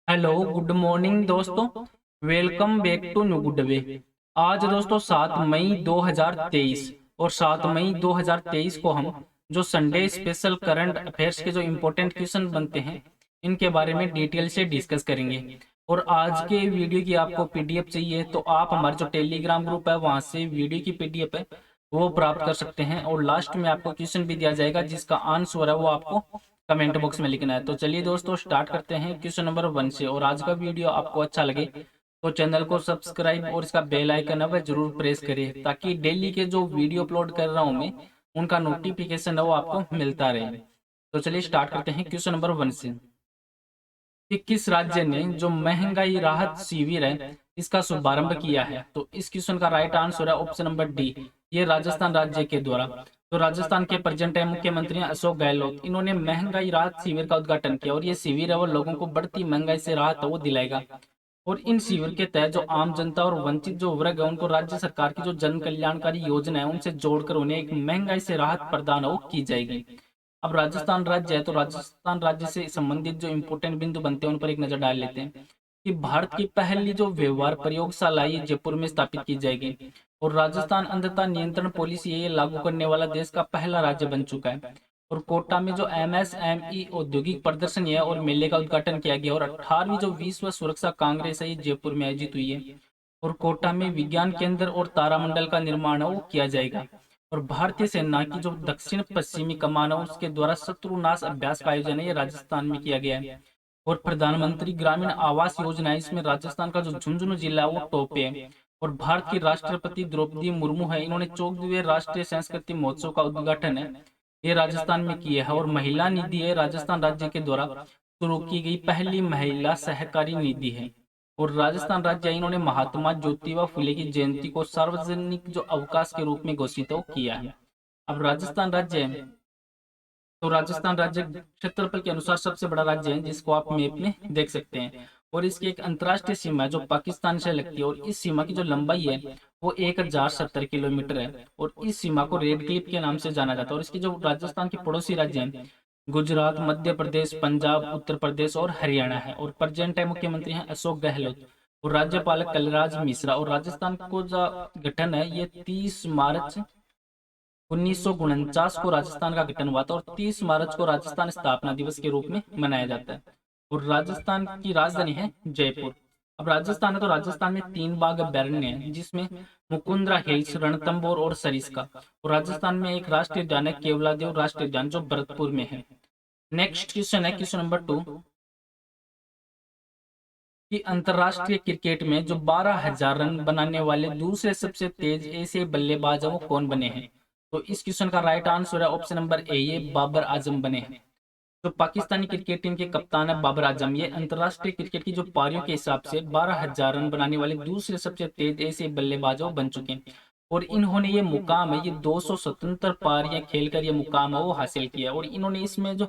Hello good morning दोस्तों। Welcome back to New Good Way. आज दोस्तों 7 मई 2023 और 7 मई 2023 को हम जो संडे स्पेशल करंट अफेयर्स के जो इम्पोर्टेंट क्वेश्चन बनते हैं इनके बारे में डिटेल से डिस्कस करेंगे। और आज के वीडियो की आपको पीडीएफ चाहिए तो आप हमारे जो टेलीग्राम ग्रुप है वहां से वीडियो की पीडीएफ है वो प्राप्त कर सकते हैं। और लास्ट में आपको क्वेश्चन भी दिया जाएगा जिसका आंसर है वो आपको कमेंट बॉक्स में लिखना है। तो चलिए दोस्तों स्टार्ट करते हैं क्वेश्चन नंबर 1 से। और आज का वीडियो आपको अच्छा लगे तो चैनल को सब्सक्राइब और इसका बेल आइकन है वह जरूर प्रेस करिए ताकि डेली के जो वीडियो अपलोड कर रहा हूं मैं उनका नोटिफिकेशन है वो आपको मिलता रहे। तो चलिए स्टार्ट करते हैं क्वेश्चन नंबर 1 से कि किस राज्य ने जो महंगाई राहत शिविर है इसका शुभारंभ किया है। तो इस क्वेश्चन का राइट आंसर है ऑप्शन नंबर डी, ये राजस्थान राज्य के द्वारा। तो राजस्थान के प्रेजेंट है मुख्यमंत्री अशोक गहलोत, इन्होंने महंगाई राहत शिविर का उद्घाटन किया। और ये शिविर है वो लोगों को बढ़ती महंगाई से राहत है वो दिलाएगा। और इन शिविर के तहत जो आम जनता और वंचित जो वर्ग है उनको राज्य सरकार की जो जन कल्याणकारी योजना है उनसे जोड़कर उन्हें एक महंगाई से राहत प्रदान हो की जाएगी। अब राजस्थान राज्य है तो राजस्थान राज्य से संबंधित जो इंपोर्टेंट बिंदु बनते हैं उन पर एक नजर डाल लेते हैं कि भारत की पहली जो व्यवहार प्रयोगशाला ये जयपुर में स्थापित की जाएगी। और राजस्थान अंधता नियंत्रण पॉलिसी ये लागू करने वाला देश का पहला राज्य बन चुका है। और कोटा में जो एमएसएमई औद्योगिक प्रदर्शनी है और मेले का उद्घाटन किया गया। और 18वीं जो विश्व सुरक्षा कांग्रेस है ये जयपुर में आयोजित हुई है। और कोटा में विज्ञान केंद्र और तारामंडल का निर्माण है वो किया जाएगा। और भारतीय सेना की जो दक्षिण पश्चिमी कमान है उसके द्वारा शत्रुनाश अभ्यास का आयोजन है ये राजस्थान में किया गया है। और प्रधानमंत्री ग्रामीण आवास योजना है इसमें राजस्थान का जो झुंझुनू जिला है वो टॉप पे है। और भारत की राष्ट्रपति द्रौपदी मुर्मू है, इन्होंने 14वें राष्ट्रीय संस्कृति महोत्सव का उद्घाटन है ये राजस्थान में किया है। और महिला निधि है राजस्थान राज्य के द्वारा शुरू की गई पहली महिला सहकारी निधि है। और राजस्थान राज्य इन्होंने महात्मा ज्योतिबा फुले की जयंती को सार्वजनिक जो अवकाश के रूप में घोषित किया है। अब राजस्थान राज्य है तो राजस्थान राज्य क्षेत्रफल के अनुसार सबसे बड़ा राज्य है जिसको आप मैप में देख सकते हैं। और इसकी एक अंतर्राष्ट्रीय सीमा है जो पाकिस्तान से लगती है। और इस सीमा की जो लंबाई है वो 1070 किलोमीटर है। और इस सीमा को रेड क्लिप के नाम से जाना जाता है। और इसकी जो राजस्थान के पड़ोसी राज्य हैं गुजरात, मध्य प्रदेश, पंजाब, उत्तर प्रदेश और हरियाणा है। और प्रेजेंट है मुख्यमंत्री हैं अशोक गहलोत और राज्यपाल कलराज मिश्रा। और राजस्थान को जो गठन है ये 30 मार्च 1949 को राजस्थान का गठन हुआ था। और 30 मार्च को राजस्थान स्थापना दिवस के रूप में मनाया जाता है। और राजस्थान की राजधानी है जयपुर। अब राजस्थान है तो राजस्थान में 3 बाग अभ्यारण्य है जिसमें मुकुंदरा हिल्स, रणथंभौर और सरिस्का। और राजस्थान में एक राष्ट्रीय उद्यान है केवलादेव राष्ट्रीय उद्यान जो भरतपुर में है। नेक्स्ट क्वेश्चन है क्वेश्चन नंबर 2 कि अंतरराष्ट्रीय क्रिकेट में जो 12,000 रन बनाने वाले दूसरे सबसे तेज ऐसे बल्लेबाज हैं वो कौन बने हैं। तो इस क्वेश्चन का राइट आंसर है ऑप्शन नंबर ए, ये बाबर आजम बने हैं। जो पाकिस्तानी क्रिकेट टीम के कप्तान है बाबर आजम, ये अंतरराष्ट्रीय क्रिकेट की जो पारियों के हिसाब से 12,000 रन बनाने वाले दूसरे सबसे तेज ऐसे बल्लेबाज बन चुके हैं। और इन्होंने ये मुकाम है ये 277 पारियां खेलकर ये मुकाम है वो हासिल किया। और इन्होंने इसमें जो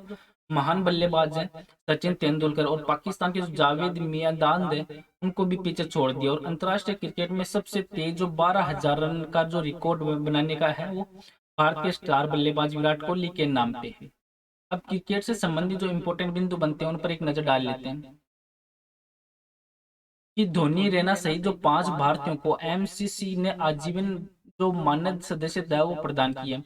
महान बल्लेबाज हैं सचिन तेंदुलकर और पाकिस्तान के जो जावेद मियांदाद है उनको भी पीछे छोड़ दिया। और अंतरराष्ट्रीय क्रिकेट में सबसे तेज जो 12,000 रन का जो रिकॉर्ड बनाने का है वो भारत के स्टार बल्लेबाज विराट कोहली के नाम पे है। अब क्रिकेट से संबंधित जो इंपॉर्टेंट बिंदु बनते हैं उन पर एक नजर डाल लेते हैं कि धोनी, रैना सहित जो 5 भारतीयों को एमसीसी ने आजीवन जो मानद सदस्यता है वो प्रदान किया।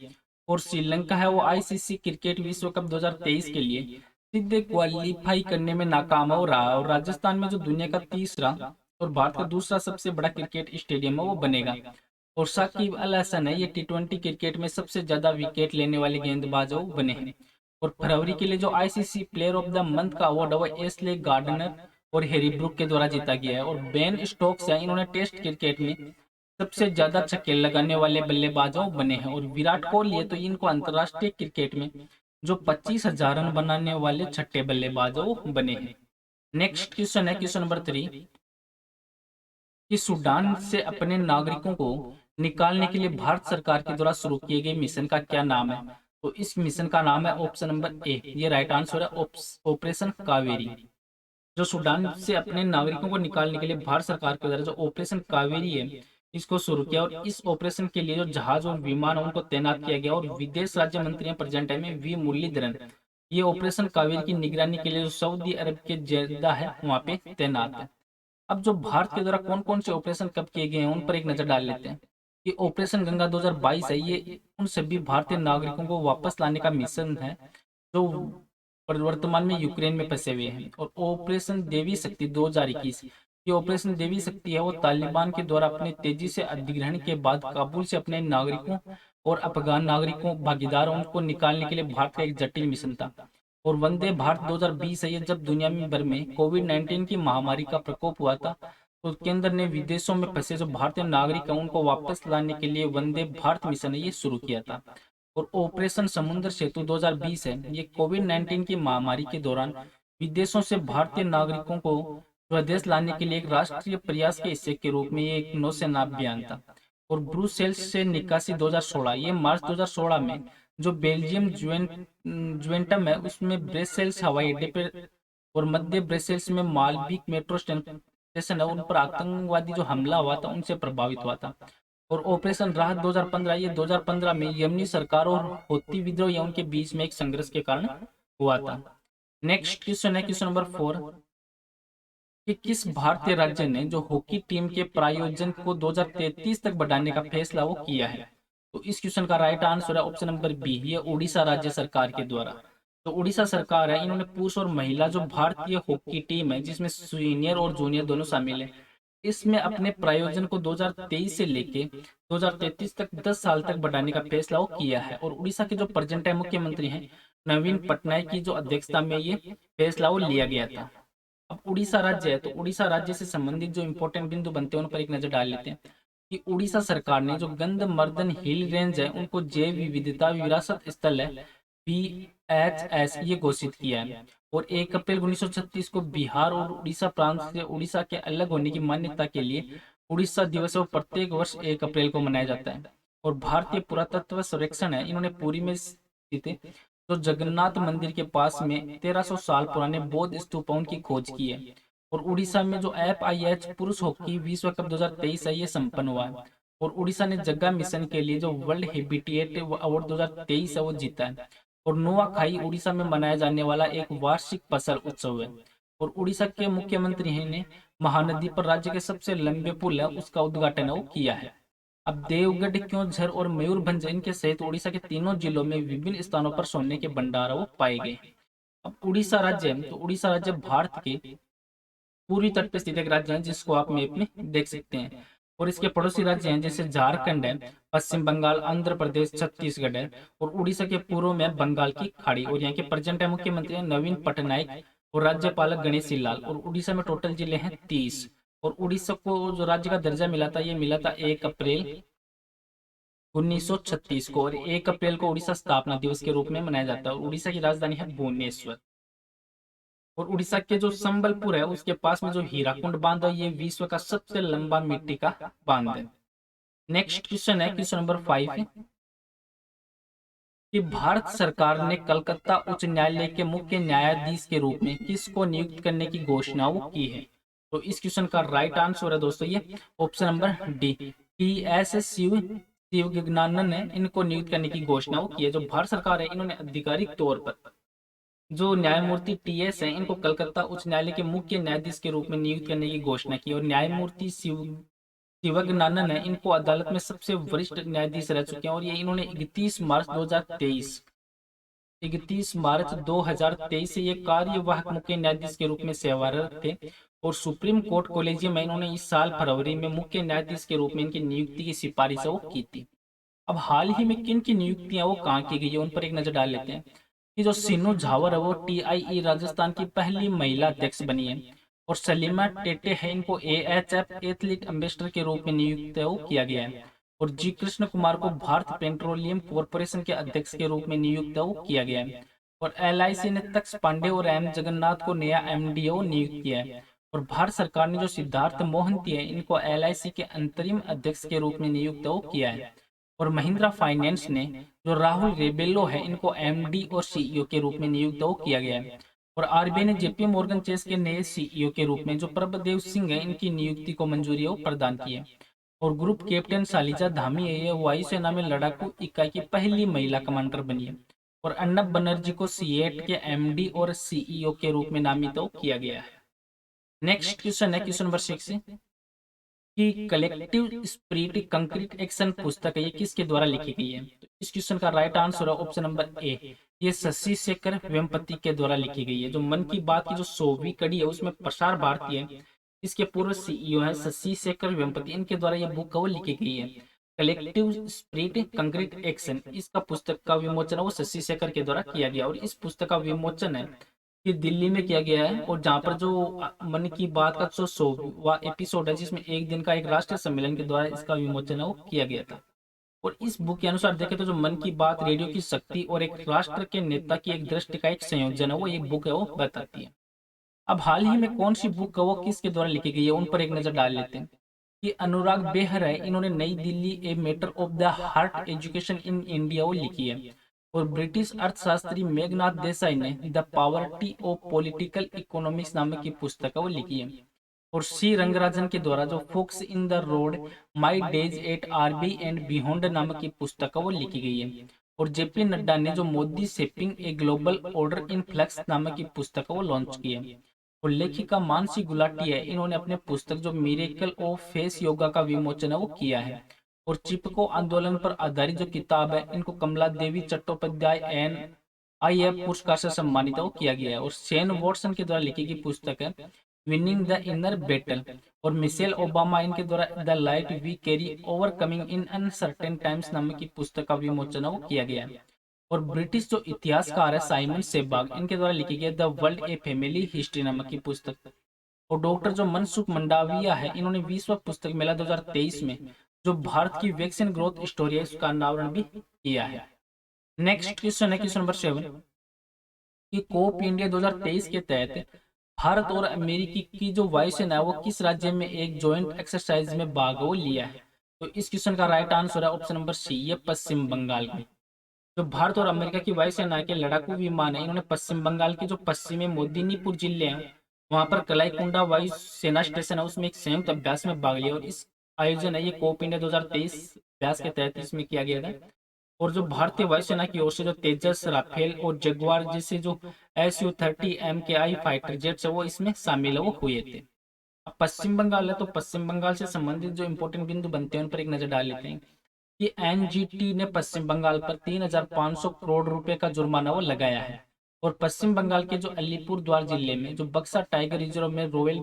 और श्रीलंका है वो आईसीसी क्रिकेट विश्व कप 2023 के लिए सीधे क्वालिफाई करने में नाकाम हो रहा। और राजस्थान में जो दुनिया का तीसरा और भारत का दूसरा सबसे बड़ा क्रिकेट स्टेडियम है वो बनेगा। और साकिब अल हसन है ये टी20 क्रिकेट में सबसे ज्यादा विकेट लेने वाले गेंदबाज वो बने हैं। और फरवरी के लिए जो ICC player of the month का अवार्ड है वो एस्ले गार्डनर और हैरी ब्रूक के द्वारा जीता गया है। और बेन स्टोक्स है इन्होंने टेस्ट क्रिकेट में सबसे ज्यादा छक्के लगाने वाले बल्लेबाजों बने हैं। और विराट कोहली है तो इनको अंतरराष्ट्रीय क्रिकेट में जो 25,000 रन बनाने वाले छठे बल्लेबाजों बने हैं। नेक्स्ट क्वेश्चन है क्वेश्चन नंबर 3 कि सूडान से अपने नागरिकों को निकालने के लिए भारत सरकार के द्वारा शुरू किए गए मिशन का क्या नाम है। तो इस मिशन का नाम है ऑप्शन नंबर ए, ये राइट आंसर है ऑपरेशन कावेरी। जो सूडान से अपने नागरिकों को निकालने के लिए भारत सरकार के द्वारा जो ऑपरेशन कावेरी है इसको शुरू किया। और इस ऑपरेशन के लिए जो जहाज और विमान उनको तैनात किया गया। और विदेश राज्य मंत्री प्रेजेंट टाइम में वी मुरलीधरन ये ऑपरेशन कावेरी की निगरानी के लिए जो सऊदी अरब के जेद्दा है वहां पे तैनात है। अब जो भारत के द्वारा कौन कौन से ऑपरेशन कब किए गए हैं उन पर एक नजर डाल लेते हैं। ये ऑपरेशन गंगा 2022 है, ये उन सभी भारतीय नागरिकों को वापस लाने का मिशन है जो वर्तमान में यूक्रेन में फंसे हुए हैं। और ऑपरेशन देवी शक्ति 2021, ये ऑपरेशन देवी शक्ति है वो तालिबान के द्वारा अपने तेजी से अधिग्रहण के बाद काबुल से अपने नागरिकों और अफगान नागरिकों भागीदारों को निकालने के लिए भारत का एक जटिल मिशन था। और वंदे भारत 2020 है ये जब दुनिया में भर में कोविड-19 की महामारी का प्रकोप हुआ था तो केंद्र ने विदेशों में फंसे जो भारतीय नागरिक हैं उनको वापस लाने के लिए वंदे भारत मिशन है ये शुरू किया था। और ऑपरेशन समुद्र सेतु 2020 है ये कोविड-19 की महामारी के दौरान विदेशों से भारतीय नागरिकों को स्वदेश लाने के लिए एक राष्ट्रीय प्रयास के हिस्से के रूप में ये एक नौसेना अभियान था। और ब्रुसेल्स से निकासी 2016, ये मार्च 2016 में जो बेल्जियम जुवेंटम है उसमें ब्रसेल्स हवाई अड्डे पर और मध्य ब्रसेल्स में मालविक मेट्रो स्टेशन है उन पर आतंकवादी जो हमला हुआ था उनसे प्रभावित हुआ था। और ऑपरेशन राहत 2015, ये 2015 में यमनी सरकार और हौती विद्रोहियों के बीच में एक संघर्ष के कारण हुआ था। नेक्स्ट क्वेश्चन है क्वेश्चन नंबर 4 कि किस भारतीय राज्य ने जो हॉकी टीम के प्रायोजन को 2033 तक बढ़ाने का फैसला वो किया है। तो इस क्वेश्चन का राइट आंसर है ऑप्शन नंबर बी, ये उड़ीसा राज्य सरकार के द्वारा। तो उड़ीसा सरकार है इन्होंने पुरुष और महिला जो भारतीय हॉकी टीम है जिसमें सीनियर और जूनियर दोनों शामिल है इसमें अपने प्रायोजन को 2023 से लेके 2033 तक 10 साल तक बढ़ाने का फैसला वो किया है। और उड़ीसा के जो प्रेजेंट है मुख्यमंत्री हैं नवीन पटनायक की जो अध्यक्षता में ये फैसला वो लिया गया था। अब उड़ीसा राज्य है तो उड़ीसा राज्य से संबंधित जो इंपॉर्टेंट बिंदु बनते हैं उन पर एक नजर डाल लेते हैं कि उड़ीसा सरकार ने जो गंधमर्दन हिल रेंज है उनको जैव विविधता विरासत स्थल है BHS ये घोषित किया है। और 1 अप्रैल 1936 को बिहार और उड़ीसा प्रांत से उड़ीसा के अलग होने की मान्यता के लिए उड़ीसा दिवस प्रत्येक वर्ष 1 अप्रैल को मनाया जाता है। और भारतीय पुरातत्व सर्वेक्षण है इन्होंने पुरी में स्थित तो जगन्नाथ मंदिर के पास में 1300 साल पुराने बौद्ध स्तूपों की खोज की है। और उड़ीसा में जो FIH पुरुष हॉकी विश्व कप 2023 है ये संपन्न हुआ है। और उड़ीसा ने जगह मिशन के लिए जो वर्ल्ड हैबिटेट अवार्ड 2023 है वो जीता है। और नुआखाई उड़ीसा में मनाया जाने वाला एक वार्षिक फसल उत्सव है। और उड़ीसा के मुख्यमंत्री ने महानदी पर राज्य के सबसे लंबे पुल है उसका उद्घाटन वो किया है। अब देवगढ़ क्योंझर और मयूरभंज इनके सहित उड़ीसा के तीनों जिलों में विभिन्न स्थानों पर सोने के भंडार वो पाए गए। अब उड़ीसा राज्य तो उड़ीसा राज्य भारत के पूर्वी तट पर स्थित एक राज्य है जिसको आप मैप में देख सकते हैं। और इसके पड़ोसी राज्य हैं जैसे झारखंड है, पश्चिम बंगाल, आंध्र प्रदेश, छत्तीसगढ़ है। और उड़ीसा के पूर्व में बंगाल की खाड़ी। और यहाँ के प्रेजेंट है मुख्यमंत्री नवीन पटनायक और राज्यपाल गणेशी लाल। और उड़ीसा में टोटल जिले हैं 30। और उड़ीसा को जो राज्य का दर्जा मिला था ये मिला था 1 अप्रैल 1936 को। और 1 अप्रैल को उड़ीसा स्थापना दिवस के रूप में मनाया जाता है। उड़ीसा की राजधानी है भुवनेश्वर। और उड़ीसा के जो संबलपुर है उसके पास में जो हीराकुंड बांध है ये विश्व का सबसे लंबा मिट्टी का बांध है। नेक्स्ट क्वेश्चन है क्वेश्चन नंबर 5 कि भारत सरकार ने कलकत्ता उच्च न्यायालय के मुख्य न्यायाधीश के रूप में किसको नियुक्त करने की घोषणा की है। तो इस क्वेश्चन का राइट आंसर है दोस्तों ये ऑप्शन नंबर डी, TS शिवगनानन ने इनको नियुक्त करने की घोषणा की है। जो भारत सरकार है इन्होंने आधिकारिक तौर पर जो न्यायमूर्ति TS है इनको कलकत्ता उच्च न्यायालय के मुख्य न्यायाधीश के रूप में नियुक्त करने की घोषणा की। और न्यायमूर्ति शिवगनानन है इनको अदालत में सबसे वरिष्ठ न्यायाधीश रह चुके हैं। और ये इन्होंने 31 मार्च 2023 से ये कार्यवाहक मुख्य न्यायाधीश के रूप में सेवारत थे। और सुप्रीम कोर्ट कॉलेजियम में इन्होंने इस साल फरवरी में मुख्य न्यायाधीश के रूप में इनकी नियुक्ति की सिफारिश वो की थी। अब हाल ही में किन की नियुक्तियां वो कहाँ की गई है उन पर एक नजर डाल लेते हैं कि जो सीनू झावर है वो TIE राजस्थान की पहली महिला अध्यक्ष बनी है। और सलीमा टेटे है इनको AHF एथलीट एम्बेसडर के रूप में नियुक्त किया गया है। और जी कृष्ण कुमार को भारत पेट्रोलियम कॉर्पोरेशन के अध्यक्ष के रूप में नियुक्त किया गया है। और LIC ने तक्ष पांडे और M जगन्नाथ को नया MDO नियुक्त किया है। और भारत सरकार ने जो सिद्धार्थ मोहंती है इनको LIC के अंतरिम अध्यक्ष के रूप में नियुक्त किया है। और महिंद्रा फाइनेंस ने जो राहुल रेबेलो है इनको MD और CEO के रूप में नियुक्त किया गया है। और RBI ने JP मॉर्गन चेस के नए CEO के रूप में जो प्रभदेव सिंह है इनकी नियुक्ति को मंजूरी प्रदान की है। और ग्रुप कैप्टन शालिजा धामी है ये वायुसेना में लड़ाकू इकाई की पहली महिला कमांडर बनी है। और अर्नब बनर्जी को सीएट के एमडी और सीईओ के रूप में नामित किया गया है। नेक्स्ट क्वेश्चन है क्वेश्चन नंबर 6 कि कलेक्टिव स्पिरिट कंक्रीट एक्शन पुस्तक है ये किसके द्वारा लिखी गई है? तो इस क्वेश्चन का राइट आंसर है ऑप्शन नंबर ए, ये शशि शेखर वेम्पति के द्वारा लिखी गई है। जो मन की बात की जो 100वीं कड़ी है उसमें प्रसार भारती है, इसके पूर्व सीईओ है शशि शेखर वेम्पति, इनके द्वारा ये बुक वो लिखी गई है कलेक्टिव स्पिरिट कंक्रीट एक्शन। इसका पुस्तक का विमोचन वो शशि शेखर के द्वारा किया गया और इस पुस्तक का विमोचन है कि दिल्ली में किया गया है, और जहाँ पर जो मन की बात का जो 100वां एपिसोड है जिसमें एक दिन का एक राष्ट्रीय सम्मेलन के द्वारा इसका विमोचन है वो किया गया था। और इस बुक के अनुसार देखें तो जो मन की बात रेडियो की शक्ति और एक राष्ट्र के नेता की एक दृष्टि का एक संयोजन है वो एक बुक है वो बताती है। अब हाल ही में कौन सी बुक है वो किसके द्वारा लिखी गई है उन पर एक नजर डाल लेते हैं कि अनुराग बेहर है, इन्होंने नई Delhi a matter of the heart education in India वो लिखी है। और ब्रिटिश अर्थशास्त्री मेघनाथ देसाई ने the poverty of political economics नामक की पुस्तक है वो लिखी है। और सी रंगराजन के द्वारा जो forks in the road my days at RB and beyond नामक की पुस्तक है वो लिखी गई है। और जेपी नड्डा ने जो Modi shaping a global order in flux नामक की पुस्तक है वो लॉन्च की है। और लेखिका मानसी गुलाटी है, इन्होंने अपने पुस्तक जो मिरेकल ऑफ फेस योगा का विमोचन है वो किया है। और चिपको आंदोलन पर आधारित जो किताब है इनको कमला देवी चट्टोपाध्याय एन IF पुरस्कार से सम्मानित किया गया है। और शेन वॉटसन के द्वारा लिखी गई पुस्तक है विनिंग द इनर बैटल। और मिशेल ओबामा इनके द्वारा the light we carry overcoming in uncertain times नामक की पुस्तक का विमोचन वो किया गया है। और ब्रिटिश जो इतिहासकार है साइमन सेबाग, इनके द्वारा लिखी गई the world a family history नामक की पुस्तक। और डॉक्टर जो मनसुख मंडाविया है, इन्होंने विश्व पुस्तक मेला 2023 में जो भारत की वैक्सीन ग्रोथ स्टोरी है उसका अनावरण भी किया है। नेक्स्ट क्वेश्चन है क्वेश्चन नंबर 7 कि कोप इंडिया 2023 के तहत भारत और अमेरिकी की जो वायुसेना है वो किस राज्य में एक जॉइंट एक्सरसाइज में भाग लिया है? तो इस क्वेश्चन का राइट आंसर है ऑप्शन नंबर सी, ये पश्चिम बंगाल में। जो भारत और अमेरिका की वायुसेना के लड़ाकू विमान है इन्होंने पश्चिम बंगाल की जो पश्चिमी मोदिनीपुर जिले हैं वहां पर कलाईकुंडा वायु सेना स्टेशन है उसमें एक संयुक्त अभ्यास में भाग लिया। और इस आयोजन है ये कोप इंडिया 2023 अभ्यास के तहत इसमें किया गया था। और जो भारतीय वायुसेना की ओर से जो तेजस, राफेल और जगुआर जैसे जो Su-30 MKI फाइटर जेट्स है वो इसमें शामिल वो हुए थे। अब पश्चिम बंगाल है तो पश्चिम बंगाल से संबंधित जो इंपॉर्टेंट बिंदु बनते हैं उन पर एक नजर डाल लेते हैं कि एनजीटी ने पश्चिम बंगाल पर 3,500 करोड़ रुपए का जुर्माना वो लगाया है। और पश्चिम बंगाल के जो अलीपुर द्वार जिले में जो बक्सा टाइगर रिजर्व में रॉयल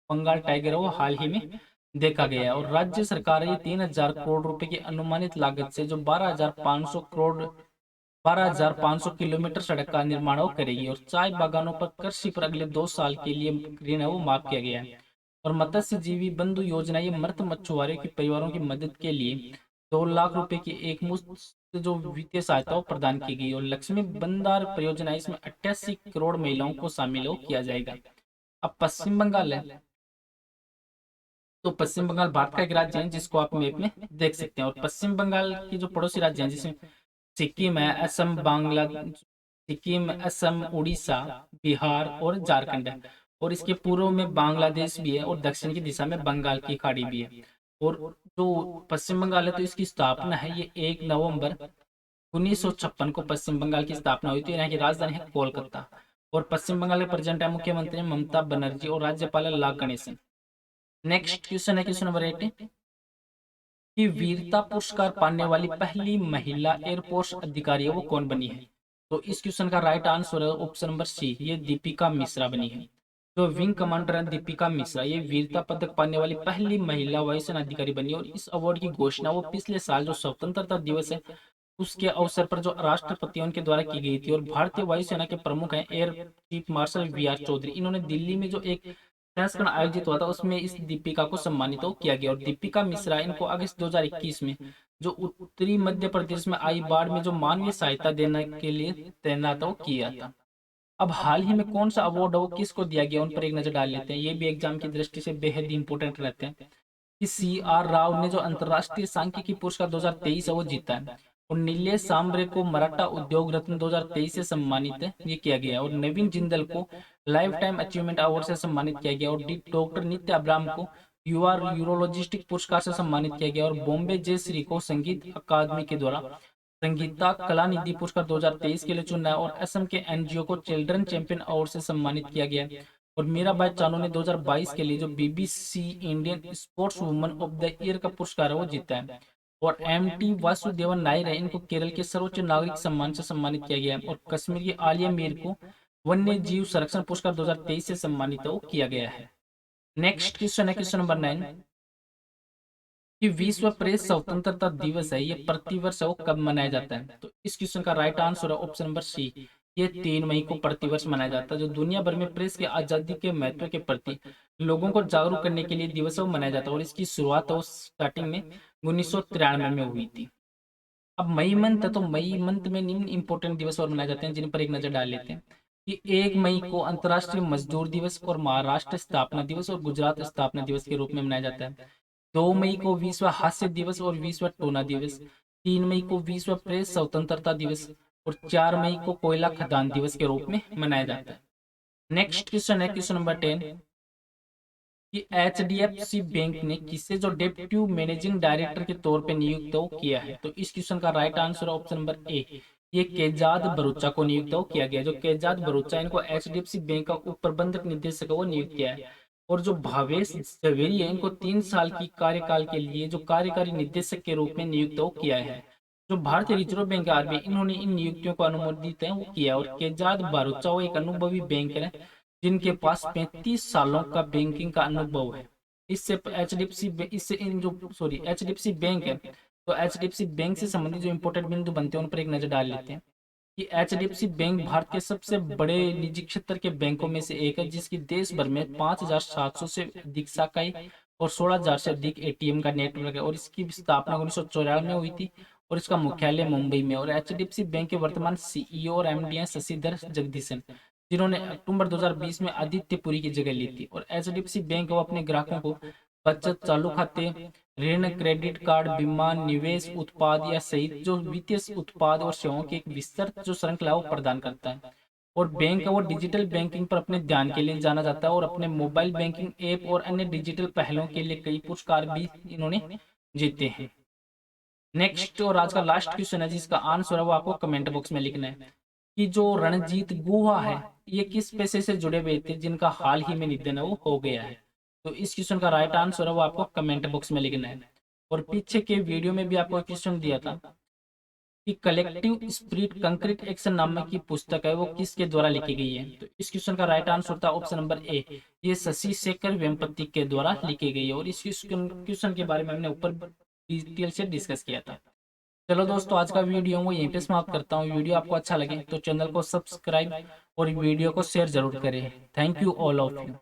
बंगाल टाइगर है वो हाल ही में देखा गया है। और राज्य सरकार ये 3,000 करोड़ रुपए की अनुमानित लागत से जो 12,500 किलोमीटर सड़क का निर्माण वो करेगी। और चाय बागानों पर कृषि पर अगले 2 साल के लिए ऋण है वो माफ किया गया है। और मत्स्य जीवी बंधु योजना ये मृत मछुआरों के परिवारों की मदद के लिए 2 लाख रुपए की एक मुश्त जो वित्तीय सहायता प्रदान की गई। और लक्ष्मी बंदर परियोजना इसमें 88 करोड़ महिलाओं को शामिल किया जाएगा। अब पश्चिम बंगाल है तो पश्चिम बंगाल भारत का एक राज्य है जिसको आप मैप में देख सकते हैं। और पश्चिम बंगाल की जो पड़ोसी राज्य हैं जिसमें सिक्किम है, असम, सिक्किम, असम, उड़ीसा, बिहार और झारखंड है। और इसके पूर्व में बांग्लादेश भी है और दक्षिण की दिशा में बंगाल की खाड़ी भी है। और जो पश्चिम बंगाल है तो इसकी स्थापना है ये 1 नवंबर 1956 को पश्चिम बंगाल की स्थापना हुई थी। यहाँ की राजधानी है कोलकाता। और पश्चिम बंगाल के प्रेजेंट है मुख्यमंत्री ममता बनर्जी और राज्यपाल ला गणेशन। नेक्स्ट क्वेश्चन है क्वेश्चन नंबर 8 कि वीरता पुरस्कार पाने वाली पहली महिला एयरफोर्स अधिकारी है वो कौन बनी है? तो इस क्वेश्चन का राइट आंसर है ऑप्शन नंबर सी, ये दीपिका मिश्रा बनी है। जो विंग कमांडर है दीपिका मिश्रा ये वीरता पदक पाने वाली पहली महिला वायुसेना अधिकारी बनी। और इस अवार्ड की घोषणा वो पिछले साल जो स्वतंत्रता दिवस है उसके अवसर पर जो राष्ट्रपति उनके द्वारा की गई थी। और भारतीय वायुसेना के प्रमुख हैं air chief marshal VR Chaudhary, इन्होंने दिल्ली में जो एक संस्करण आयोजित हुआ था उसमें इस दीपिका को सम्मानित किया गया। और दीपिका मिश्रा इनको अगस्त 2021 में जो उत्तरी मध्य प्रदेश में आई बाढ़ में जो मानवीय सहायता देने के लिए तैनात किया था। अब हाल ही में कौन सा अवार्ड हो किसको दिया गया उन पर एक नजर डाल लेते हैं, ये भी एग्जाम की दृष्टि से बेहद ही इंपॉर्टेंट रहते हैं कि CR राव ने जो अंतरराष्ट्रीय सांख्यिकी पुरस्कार 2023 है वो जीता है। और नीलेश सांबरे को मराठा उद्योग रत्न 2023 से सम्मानित ये किया गया। और नवीन जिंदल को लाइफ टाइम अचीवमेंट अवार्ड से सम्मानित किया गया। और डॉक्टर नित्य अब्राम को यूआर यूरोलॉजिस्टिक पुरस्कार से सम्मानित किया गया। और बॉम्बे जयश्री को संगीत अकादमी के द्वारा संगीता कलानिधि पुरस्कार 2023 के लिए चुना है और असम के एनजीओ को चिल्ड्रन चैंपियन अवार्ड से सम्मानित किया गया। और मीराबाई चानू ने 2022 के लिए जो BBC Indian sports woman of the year का पुरस्कार है वो जीता है। और एमटी वासुदेवन नायर है, इनको केरल के सर्वोच्च नागरिक सम्मान से सम्मानित किया गया है। और कश्मीर की आलिया मीर को वन्य जीव संरक्षण पुरस्कार 2023 से सम्मानित किया गया है। नेक्स्ट क्वेश्चन है क्वेश्चन नंबर 9 कि विश्व प्रेस स्वतंत्रता दिवस है ये प्रतिवर्ष वो कब मनाया जाता है। तो इस क्वेश्चन का राइट आंसर है ऑप्शन नंबर सी, ये 3 मई को प्रतिवर्ष मनाया जाता है। जो दुनिया भर में प्रेस की आजादी के महत्व के प्रति लोगों को जागरूक करने के लिए दिवस वो मनाया जाता है। और इसकी शुरुआत वो स्टार्टिंग में 1993 में हुई थी। अब मई मंथ है तो मई मंथ में निम्न इंपॉर्टेंट दिवस और मनाए जाते हैं जिन पर एक नजर डाल लेते हैं कि 1 मई को अंतर्राष्ट्रीय मजदूर दिवस और महाराष्ट्र स्थापना दिवस और गुजरात स्थापना दिवस के रूप में मनाया जाता है। 2 मई को विश्व हास्य दिवस और विश्व टोना दिवस, 3 मई को विश्व प्रेस स्वतंत्रता दिवस और 4 मई को कोयला खदान दिवस के रूप में मनाया जाता है। नेक्स्ट क्वेश्चन है क्वेश्चन नंबर 10 कि HDFC बैंक ने किसे जो डेप्यूटी मैनेजिंग डायरेक्टर के तौर पे नियुक्त किया है। तो इस क्वेश्चन का राइट आंसर है ऑप्शन नंबर ए, ये केजाद बरूचा को नियुक्त किया गया। जो केजाद बरूचा इनको HDFC बैंक का उप प्रबंधक निदेशक वो नियुक्त किया है। और जो भावेश झवेरी है इनको 3 साल की कार्यकाल के लिए जो कार्यकारी निदेशक के रूप में नियुक्त किया है। जो भारतीय रिजर्व बैंक आरबीआई इन्होंने इन नियुक्तियों को अनुमोदित है वो किया। और केजाद बरूचा वो एक अनुभवी बैंकर है जिनके पास 35 सालों का बैंकिंग का अनुभव है। इससे एचडीएफसी इससे इन जो सॉरी एचडीएफसी बैंक है तो एचडीएफसी बैंक से संबंधित जो इंपॉर्टेंट बिंदु बनते हैं उन पर एक नजर डाल लेते हैं कि एचडीएफसी बैंक भारत के सबसे बड़े निजी क्षेत्र के बैंकों में से एक है जिसकी देश भर में 5,700 से अधिक शाखाएं और 16,000 से अधिक एटीएम का नेटवर्क है। और इसकी स्थापना 1994 में हुई थी और इसका मुख्यालय मुंबई में। और एचडीएफसी बैंक के वर्तमान सीईओ और एमडी हैं शशिधर जगदीशन, जिन्होंने अक्टूबर 2020 में आदित्यपुरी की जगह ली थी। और एचडीएफसी बैंक वो अपने ग्राहकों को बचत, चालू खाते, ऋण, क्रेडिट कार्ड, बीमा, निवेश उत्पाद या सहित जो वित्तीय उत्पाद और सेवाओं की एक विस्तृत जो श्रृंखला वो प्रदान करता है। और बैंक वो डिजिटल बैंकिंग पर अपने ध्यान के लिए जाना जाता है और अपने मोबाइल बैंकिंग ऐप और अन्य डिजिटल पहलों के लिए कई पुरस्कार भी इन्होंने जीते हैं। नेक्स्ट और आज का लास्ट क्वेश्चन है जिसका आंसर है वो आपको कमेंट बॉक्स में लिखना है कि जो रणजीत गुहा है ये किस पेशे से जुड़े हुए थे जिनका हाल ही में निधन है वो हो गया है। तो इस क्वेश्चन का राइट आंसर है वो आपको कमेंट बॉक्स में लिखना है। और पीछे के वीडियो में भी आपको क्वेश्चन दिया था कि कलेक्टिव स्पिरिट कंक्रीट एक्शन नामक की पुस्तक है वो किसके द्वारा लिखी गई है। तो इस क्वेश्चन का राइट आंसर था ऑप्शन नंबर ए, ये शशि शेखर वेम्पति के द्वारा लिखी गई है। और इस क्वेश्चन के बारे में हमने ऊपर डिटेल से डिस्कस किया था। चलो दोस्तों आज का वीडियो वो यहीं पे समाप्त करता हूँ। वीडियो आपको अच्छा लगे तो चैनल को सब्सक्राइब और वीडियो को शेयर जरूर करें। Thank you all of you.